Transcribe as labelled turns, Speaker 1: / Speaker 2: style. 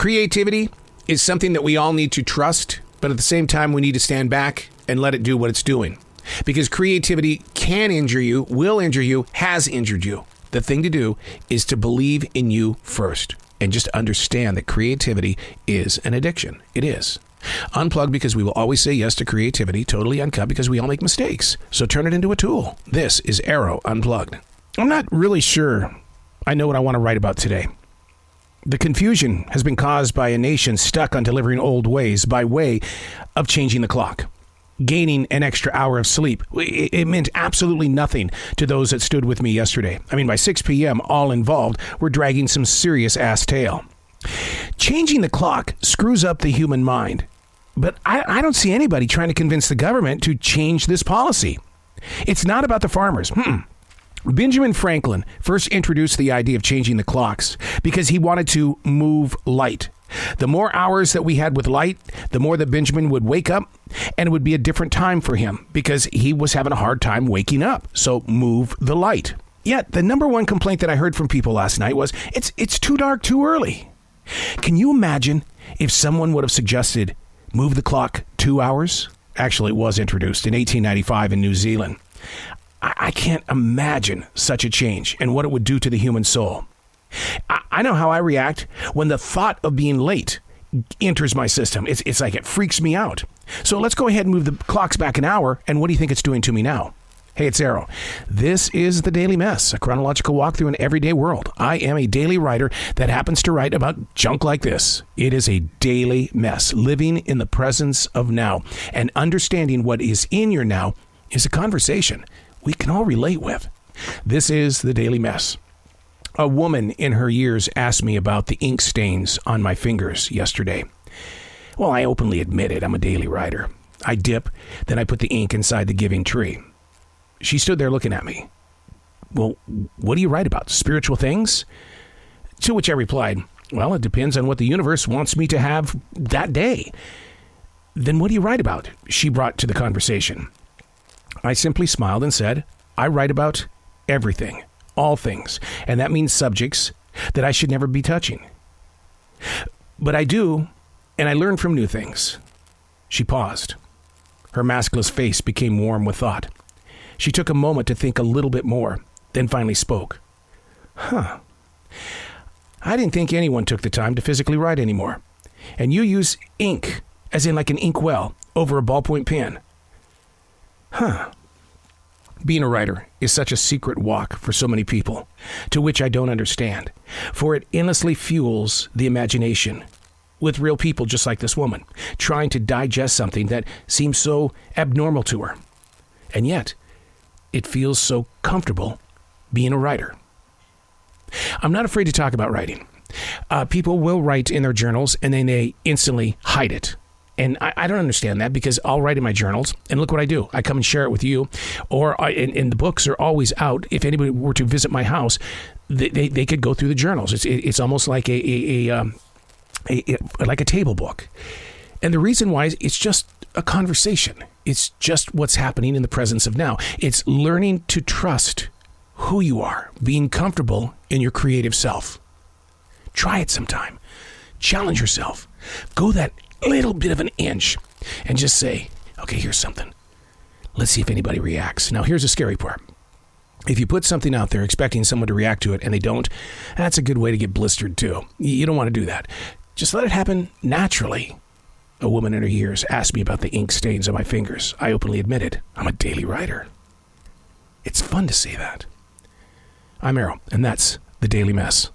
Speaker 1: Creativity is something that we all need to trust, but at the same time, we need to stand back and let it do what it's doing. Because creativity can injure you, will injure you, has injured you. The thing to do is to believe in you first and just understand that creativity is an addiction. It is. Unplugged because we will always say yes to creativity. Totally uncut because we all make mistakes. So turn it into a tool. This is Arroe Unplugged. I'm not really sure I know what I want to write about today. The confusion has been caused by a nation stuck on delivering old ways by way of changing the clock. Gaining an extra hour of sleep. It meant absolutely nothing to those that stood with me yesterday. I mean, by 6 p.m., all involved were dragging some serious ass tail. Changing the clock screws up the human mind. But I don't see anybody trying to convince the government to change this policy. It's not about the farmers. Benjamin Franklin first introduced the idea of changing the clocks because he wanted to move light. The more hours that we had with light, the more that Benjamin would wake up, and it would be a different time for him because he was having a hard time waking up. So move the light. Yet the number one complaint that I heard from people last night was, it's too dark too early. Can you imagine if someone would have suggested move the clock 2 hours? Actually, it was introduced in 1895 in New Zealand. I can't imagine such a change and what it would do to the human soul. I know how I react when the thought of being late enters my system. It's like it freaks me out. So let's go ahead and move the clocks back an hour. And what do you think it's doing to me now? Hey, it's Arroe. This is The Daily Mess, a chronological walk through an everyday world. I am a daily writer that happens to write about junk like this. It is a daily mess, living in the presence of now. And understanding what is in your now is a conversation we can all relate with. This is The Daily Mess. A woman in her years asked me about the ink stains on my fingers yesterday. Well, I openly admit it. I'm a daily writer. I dip, then I put the ink inside the giving tree. She stood there looking at me. Well, what do you write about? Spiritual things? To which I replied, well, it depends on what the universe wants me to have that day. Then what do you write about? She brought to the conversation. I simply smiled and said, I write about everything, all things, and that means subjects that I should never be touching. But I do, and I learn from new things. She paused. Her maskless face became warm with thought. She took a moment to think a little bit more, then finally spoke. I didn't think anyone took the time to physically write anymore. And you use ink, as in like an inkwell, over a ballpoint pen. Being a writer is such a secret walk for so many people, to which I don't understand, for it endlessly fuels the imagination with real people just like this woman, trying to digest something that seems so abnormal to her. And yet, it feels so comfortable being a writer. I'm not afraid to talk about writing. People will write in their journals and then they instantly hide it. And I don't understand that because I'll write in my journals and look what I do. I come and share it with you, and the books are always out. If anybody were to visit my house, they could go through the journals. It's almost like like a table book. And the reason why is it's just a conversation. It's just what's happening in the presence of now. It's learning to trust who you are, being comfortable in your creative self. Try it sometime. Challenge yourself. Go that little bit of an inch and just say, okay, here's something. Let's see if anybody reacts. Now, here's the scary part. If you put something out there expecting someone to react to it and they don't, that's a good way to get blistered too. You don't want to do that. Just let it happen naturally. A woman in her years asked me about the ink stains on my fingers. I openly admitted, I'm a daily writer. It's fun to say that. I'm Arroe, and that's The Daily Mess.